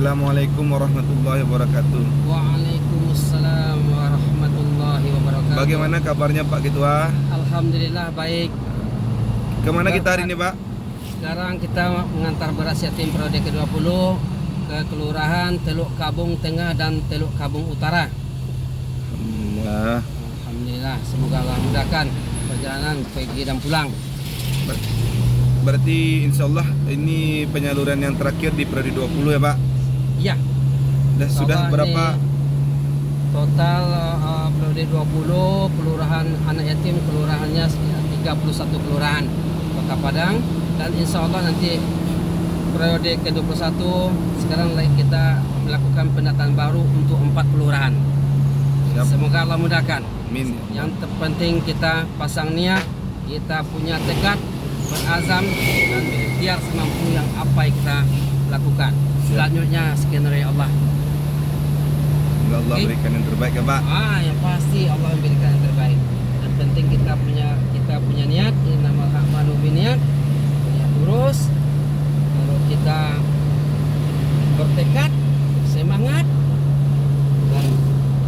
Assalamualaikum warahmatullahi wabarakatuh. Waalaikumsalam warahmatullahi wabarakatuh. Bagaimana kabarnya Pak Ketua? Alhamdulillah baik. Kemana kita hari ini Pak? Sekarang kita mengantar beras yatim periode ke-20 ke Kelurahan Teluk Kabung Tengah dan Teluk Kabung Utara. Alhamdulillah. Alhamdulillah, semoga Allah mudahkan perjalanan pergi dan pulang. Berarti insya Allah ini penyaluran yang terakhir di periode 20 ya Pak? Iya. Sudah berapa? Total periode 20 kelurahan anak yatim, kelurahannya 31 kelurahan Kota Padang, dan insya Allah nanti periode ke-21 sekarang lagi kita melakukan pendataan baru untuk 4 kelurahan. Siap. Semoga Allah mudahkan. Amin. Yang terpenting kita pasang niat, kita punya tekad, berazam dan berikhtiar semampu yang apa yang kita lakukan. Selanjutnya skenario Allah. Semoga Allah berikan yang terbaik ya Pak. Yang pasti Allah memberikan yang terbaik. Yang penting kita punya niat, ini nama Rahmanu niat, lurus. Lalu kita bertekad, semangat, dan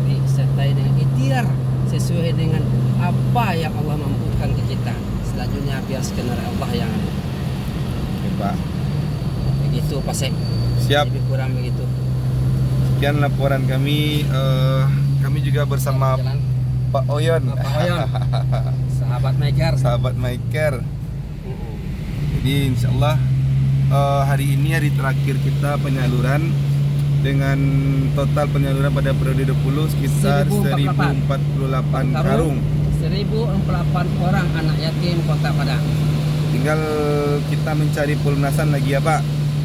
disertai dengan ikhtiar sesuai dengan apa yang Allah mampukan ke kita. Selanjutnya biar skenario Allah yang ada. Oke Pak. Begitu Pak Sek. Siap. Lebih kurang begitu. Sekian laporan kami. Kami juga bersama Jalan. Pak Oyon. Pak Oyon. Sahabat Maker. Sahabat Maker. Jadi insya Allah hari ini hari terakhir kita penyaluran dengan total penyaluran pada periode 20 sekitar 1048 karung. 1048 orang anak yatim Kota Padang. Tinggal kita mencari pelunasan lagi ya Pak.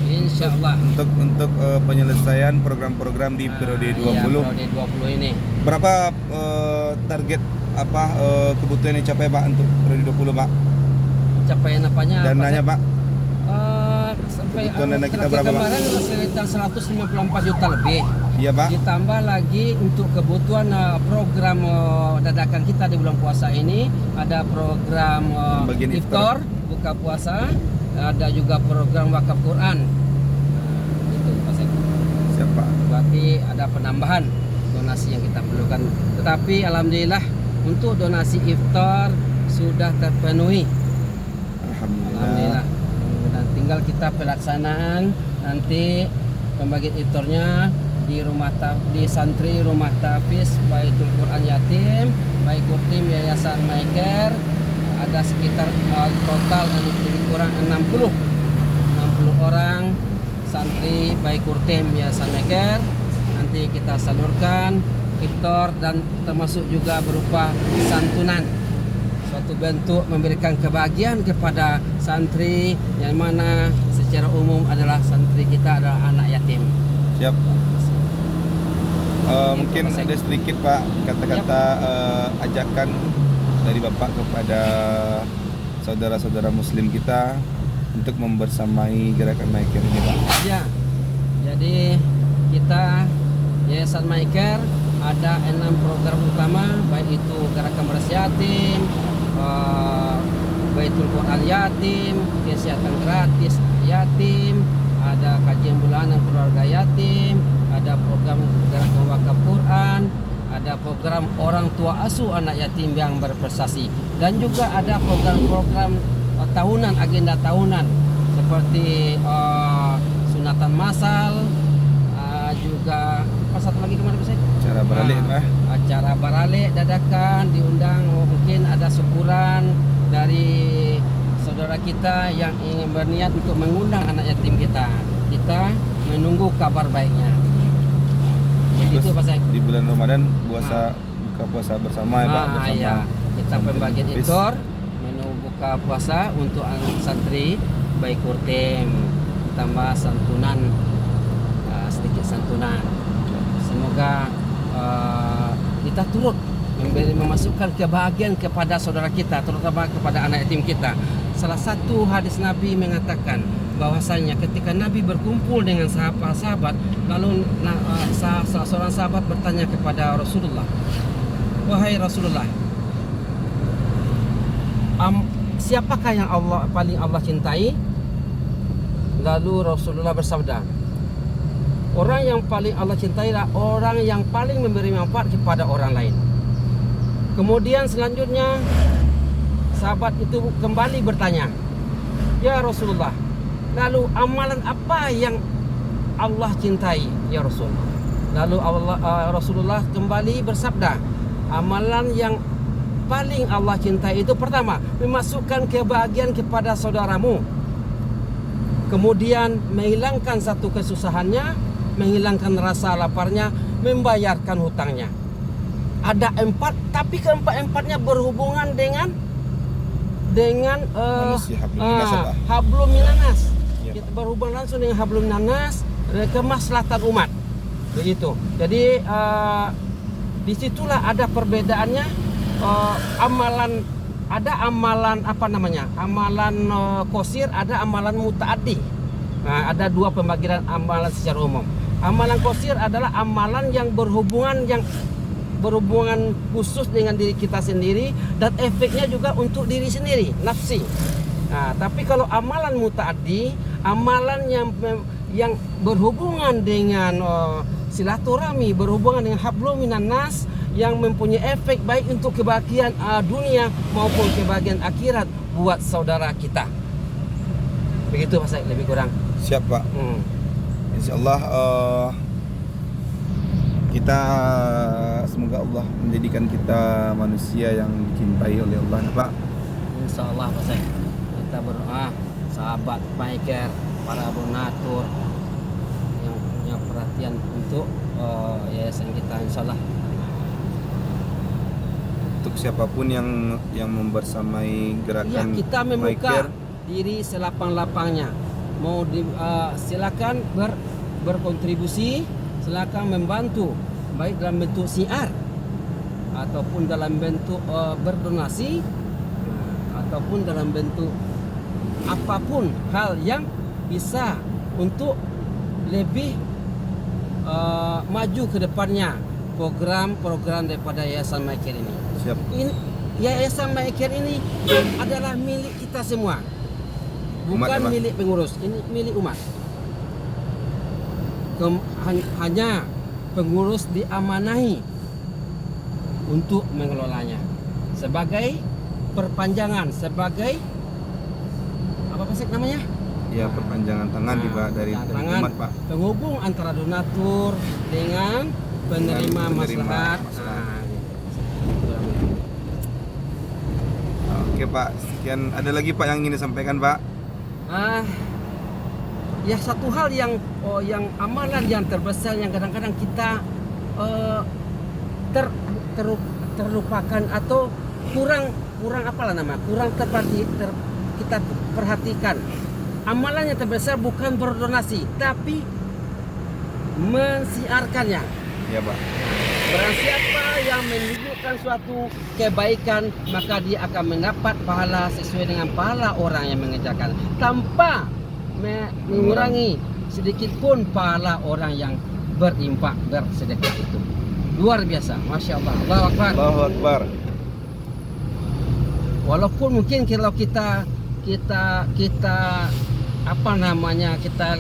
Insya Allah. Untuk penyelesaian program-program di periode 20. Iya, periode 20 ini. Berapa target kebutuhan yang dicapai Pak untuk periode 20 Pak? Capaian apanya? Dananya Pak? Sampai Kebutuhan dana kita berapa Pak? kemarin sekitar 154 juta lebih. Iya Pak. Ditambah lagi untuk kebutuhan program dadakan kita di bulan puasa ini, ada program Bagian iftar, buka puasa, ada juga program wakaf Quran. Itu Pak Sek. Siap Pak. Berarti ada penambahan donasi yang kita perlukan. Tetapi alhamdulillah untuk donasi iftar sudah terpenuhi. Alhamdulillah. Dan tinggal kita pelaksanaan nanti pembagian iftarnya di santri rumah tahfiz Baitul Quran Yatim, Baitul Tim Yayasan Maker. Ada sekitar total lebih kurang 60 orang santri Baitul Tim Yayasan Maker. Nanti kita salurkan iftar dan termasuk juga berupa santunan, suatu bentuk memberikan kebahagiaan kepada santri yang mana secara umum adalah santri kita adalah anak yatim. Siap. Mungkin ada sedikit Pak kata-kata ajakan dari Bapak kepada saudara-saudara Muslim kita untuk membersamai gerakan Maker ini Pak. Ya, jadi kita Yayasan Maker ada 6 program utama, baik itu gerakan beras yatim, Baitul Quran yatim, kesehatan gratis yatim, ada kajian bulanan keluarga yatim, ada program gerakan wakaf Quran, ada program orang tua asuh anak yatim yang berprestasi, dan juga ada program-program tahunan, agenda tahunan seperti sunatan massal, juga apa satu lagi kemana Pak? Acara baralik Pak. Acara baralik dadakan diundang, mungkin ada syukuran dari saudara kita yang ingin berniat untuk mengundang anak yatim kita. Kita menunggu kabar baiknya. Begitu Pak Syekh. Di bulan Ramadan buka puasa bersama ya Pak. Bersama Iya. Kita pembagian iftar, menu buka puasa untuk anak santri baik kurtim, tambah santunan, sedikit santunan. Semoga kita turut memasukkan kebahagiaan kepada saudara kita, terutama kepada anak yatim kita. Salah satu hadis Nabi mengatakan bahwasanya ketika Nabi berkumpul dengan sahabat-sahabat, lalu salah seorang sahabat bertanya kepada Rasulullah, "Wahai Rasulullah, siapakah yang paling Allah cintai?" Lalu Rasulullah bersabda, Orang yang paling Allah cintai adalah orang yang paling memberi manfaat kepada orang lain. Kemudian selanjutnya sahabat itu kembali bertanya, "Ya Rasulullah, lalu amalan apa yang Allah cintai ya Rasul?" Lalu Rasulullah kembali bersabda, amalan yang paling Allah cintai itu pertama, memasukkan kebahagiaan kepada saudaramu. Kemudian menghilangkan satu kesusahannya, menghilangkan rasa laparnya, membayarkan hutangnya. Ada 4, tapi keempat-empatnya berhubungan dengan Manusia, hablum minanas. Ya, Kita berhubungan langsung dengan hablum minanas, kemaslahatan umat. Begitu. Jadi disitulah ada perbedaannya. Amalan apa namanya? Amalan qasir, ada amalan mutaaddi. Nah, ada 2 pembagian amalan secara umum. Amalan qasir adalah amalan yang berhubungan khusus dengan diri kita sendiri dan efeknya juga untuk diri sendiri, nafsi. Nah, tapi kalau amalan mutaaddi, amalan yang berhubungan dengan silaturahmi, berhubungan dengan hablum minan nas, yang mempunyai efek baik untuk kebahagiaan dunia maupun kebahagiaan akhirat buat saudara kita. Begitu Mas, lebih kurang. Siap Pak. Insyaallah kita semoga Allah menjadikan kita manusia yang dicintai oleh Allah Pak. Insyaallah Mas, kita berdoa sahabat biker, para donatur yang punya perhatian untuk yayasan kita, insyaallah. Untuk siapapun yang membersamai gerakan ya, kita membuka biker, diri selapang-lapangnya. Mau silakan berkontribusi, silakan membantu baik dalam bentuk siar ataupun dalam bentuk berdonasi ataupun dalam bentuk apapun hal yang bisa untuk lebih maju ke depannya program-program daripada Yayasan MyCare ini. siap. Ini Yayasan MyCare ini adalah milik kita semua. Bukan Umat, milik pengurus, ini milik umat. Hanya pengurus diamanahi untuk mengelolanya sebagai perpanjangan, sebagai apa sih namanya? Ya, perpanjangan tangan juga dari tangan umat Pak. penghubung antara donatur dengan penerima maslahat. Oke Pak, sekian. Ada lagi Pak yang ingin disampaikan Pak? Ya, satu hal yang amalan yang terbesar yang kadang-kadang kita terlupakan atau kurang apalah nama, kurang kita perhatikan. Amalan yang terbesar bukan berdonasi, tapi mensiarkannya. Ya Pak. Barang siapa yang menunjukkan suatu kebaikan, maka dia akan mendapat pahala sesuai dengan pahala orang yang mengerjakan, tanpa mengurangi sedikit pun pahala orang yang berinfak, bersedekah itu. Luar biasa, Masya Allah. Allahu Akbar. Allahu Akbar. Walaupun mungkin kalau kita apa namanya, kita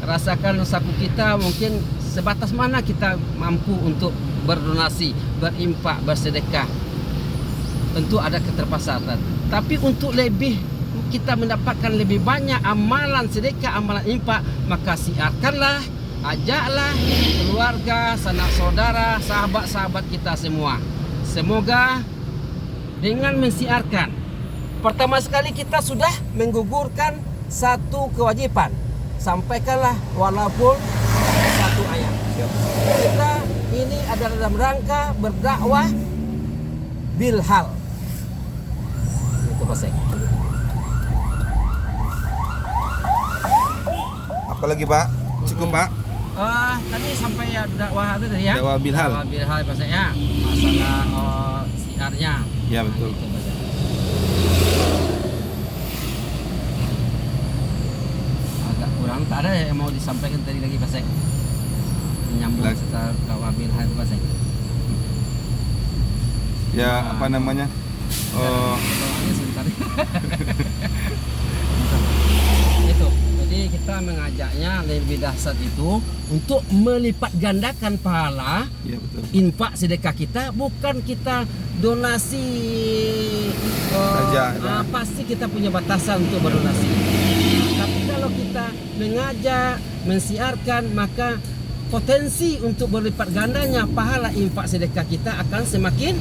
rasakan saku kita mungkin sebatas mana kita mampu untuk berdonasi, berinfak, bersedekah. Tentu ada keterbatasan. Tapi untuk lebih kita mendapatkan lebih banyak amalan sedekah, amalan infak, maka siarkanlah, ajaklah keluarga, sanak saudara, sahabat-sahabat kita semua. Semoga dengan mensiarkan, pertama sekali kita sudah menggugurkan satu kewajiban. Sampaikanlah walaupun satu ayat. Kita ini adalah dalam rangka berdakwah bilhal. Itu Pak Sek. Apalagi Pak? Cukup Pak? Tadi sampai ya dakwah itu tadi ya. Dakwah bilhal. Dakwah bilhal Pak Sek ya. Masalah siarnya. Ya betul. Gitu, Pak Sek. Agak kurang, tak ada yang mau disampaikan tadi lagi Pak Sek. Menyambung setelah dakwah bilhal itu Pak Sek. Ya apa namanya? Doanya sebentar. Itu Jadi kita mengajaknya lebih dahsyat itu untuk melipat gandakan pahala Ya betul. infak sedekah kita, bukan kita donasi Saja, ya. pasti kita punya batasan untuk berdonasi. Tapi kalau kita mengajak, mensiarkan, maka potensi untuk berlipat gandanya pahala infak sedekah kita akan semakin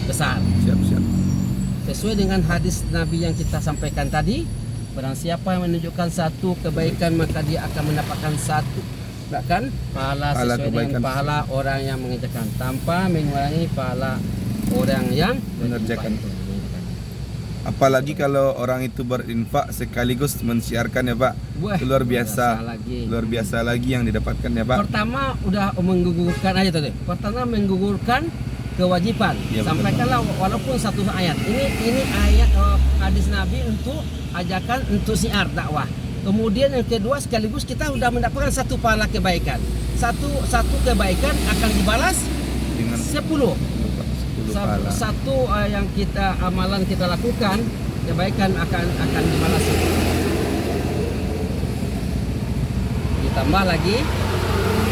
besar. Siap. Sesuai dengan hadis Nabi yang kita sampaikan tadi, barang siapa yang menunjukkan satu kebaikan maka dia akan mendapatkan satu bahkan pahala sesuai dengan pahala orang yang mengerjakan, tanpa mengurangi pahala orang yang Mengerjakan. menginfak itu. Apalagi kalau orang itu berinfak sekaligus mensiarkan ya Pak. Wah, Luar biasa. lagi. Luar biasa lagi yang didapatkan ya Pak. Pertama udah menggugurkan aja tadi. Pertama menggugurkan kewajiban. Ya, betul, Sampaikanlah walaupun satu ayat. Ini ayat hadis Nabi untuk ajakan untuk siar dakwah. Kemudian yang kedua sekaligus kita sudah mendapatkan satu pahala kebaikan. Satu kebaikan akan dibalas Dengan 10. 10 pahala. Satu yang kita amalan kita lakukan kebaikan akan dibalas. Ditambah lagi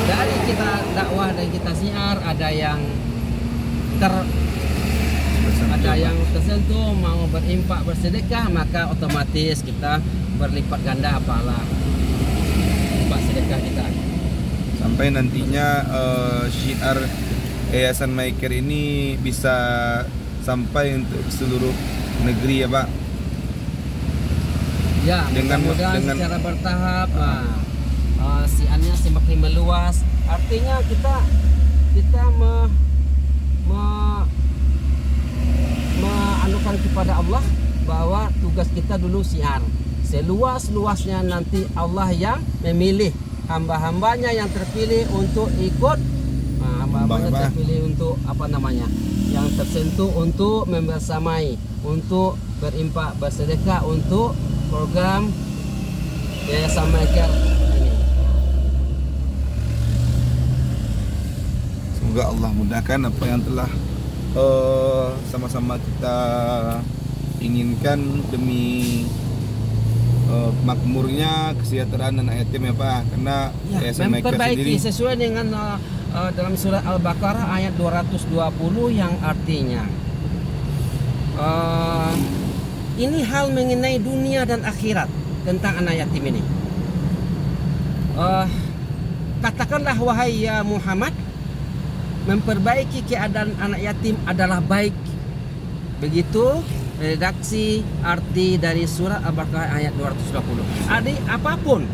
dari kita dakwah dan kita siar ada yang tersentuh mau berimpak bersedekah, maka otomatis kita berlipat ganda pahala infak sedekah kita. Sampai nantinya syiar Yayasan Maker ini bisa sampai untuk seluruh negeri ya Pak. Ya, Dengan- mudah-mudahan dengan- secara bertahap siarnya semakin meluas. Artinya kita menganukan kepada Allah bahwa tugas kita dulu siar. Seluas-luasnya nanti Allah yang memilih hamba-hambanya yang terpilih untuk ikut, hamba-hambanya Hamba-hamba. terpilih untuk yang tersentuh untuk membersamai, untuk berimpak bersedekah untuk program Yayasan Maker ini. Semoga Allah mudahkan apa yang telah sama-sama kita inginkan demi makmurnya kesejahteraan anak yatim ya Pak. Karena Yayasan Maker memperbaiki sendiri sesuai dengan dalam surat Al-Baqarah ayat 220 yang artinya ini hal mengenai dunia dan akhirat tentang anak yatim ini. Katakanlah wahai ya Muhammad, memperbaiki keadaan anak yatim adalah baik. Begitu redaksi arti dari surat Al-Baqarah ayat 220. Apapun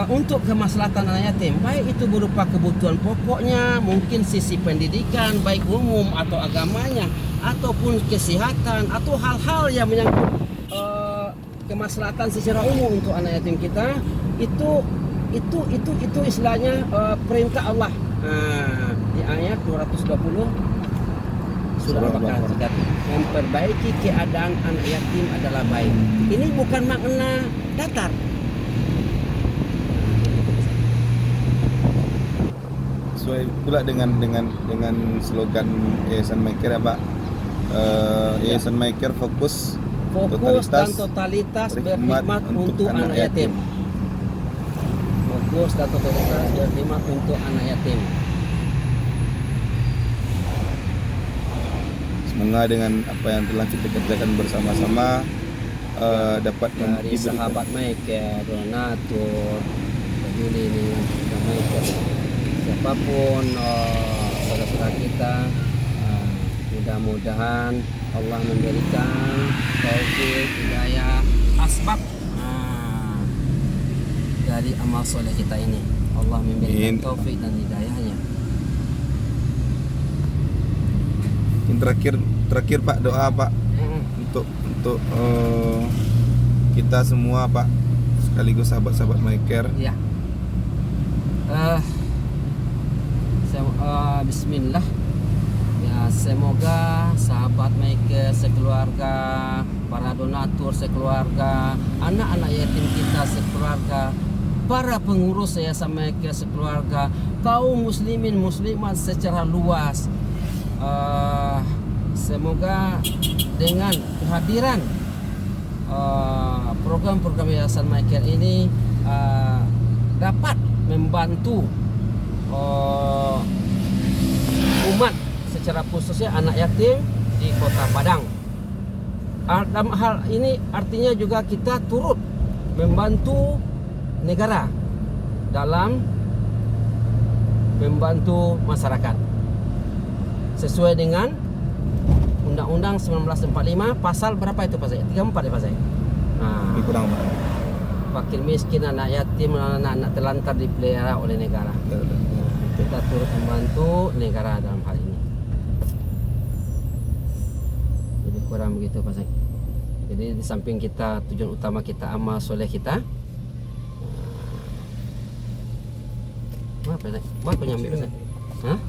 untuk kemaslahatan anak yatim, baik itu berupa kebutuhan pokoknya, mungkin sisi pendidikan baik umum atau agamanya, ataupun kesehatan atau hal-hal yang menyangkut kemaslahatan secara umum untuk anak yatim kita, itu istilahnya perintah Allah. Di ayat 220 surah Al-Baqarah, memperbaiki keadaan anak yatim adalah baik. Ini bukan makna datar. sesuai pula dengan slogan Yayasan Maker ya Pak. Yayasan Maker fokus Dan totalitas berkhidmat untuk anak yatim. Fokus dan totalitas berkhidmat untuk anak yatim. Semoga dengan apa yang telah kita kerjakan bersama-sama dapat Dari diberikan. sahabat Maker, donatur, peduli dengan program Maker, siapapun saudara-saudara kita, mudah-mudahan Allah memberikan taufik, hidayah, asbab dari amal soleh kita ini. Allah memberikan Amin. taufik dan hidayahnya. Yang terakhir Pak, doa Pak untuk kita semua Pak, sekaligus sahabat-sahabat Maker. Ya. Bismillah. Ya, semoga sahabat Maker sekeluarga, para donatur sekeluarga, anak-anak yatim kita sekeluarga, para pengurus Yayasan Maker sekeluarga, kaum muslimin muslimat secara luas, semoga dengan kehadiran program-program Yayasan Michael ini dapat membantu umat, secara khususnya anak yatim di Kota Padang. Dalam hal ini artinya juga kita turut membantu negara dalam membantu masyarakat sesuai dengan Undang-Undang 1945 pasal berapa itu Pak Zaid? 34 ya Pak Zaid? Lebih kurang Pak. Fakir miskin, anak yatim, anak telantar dipelihara oleh negara. Kita turut membantu negara dalam hal ini. Jadi kurang begitu Pak Zaid. Jadi di samping kita, tujuan utama kita amal soleh kita, apa Zaid? Buat penyambil Zaid? Hah?